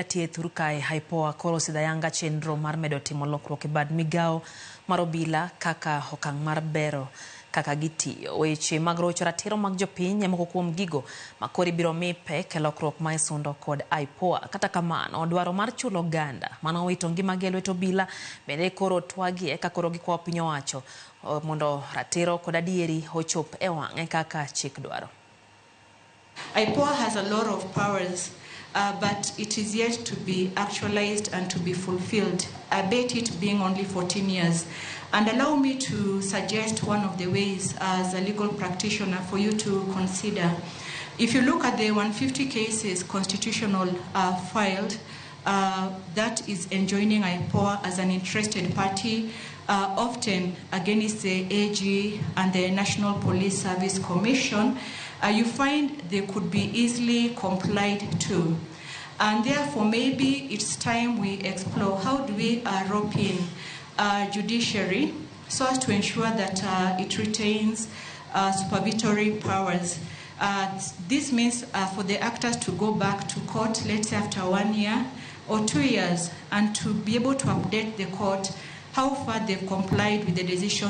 Thieth Rukai IPOA koro sidayanga chenro mar medo timo lokruok e bad migao mar obila kaka okang' mar bero kaka gitiyo. Weche mag rocho ratiro mag jopiny e moko kuom gigo makori biro mi pek e lokruok ma isundo kod IPOA. Kata kamano, dwaro mar chulo oganda mano wito ngimagi e lwet obila bende koro twagie ka koro gikwayo piny owacho mondo ratiro kod adieri ochop e wang'e kaka chik dwaro. IPOA has a lot of powers, but it is yet to be actualized and to be fulfilled, albeit it being only 14 years. And allow me to suggest one of the ways as a legal practitioner for you to consider. If you look at the 150 cases constitutional filed, that is enjoining IPOA as an interested party, often against the AG and the National Police Service Commission, you find they could be easily complied to. And therefore, maybe it's time we explore how do we rope in judiciary so as to ensure that it retains supervisory powers. This means for the actors to go back to court, let's say after 1 year or 2 years, and to be able to update the court how far they've complied with the decision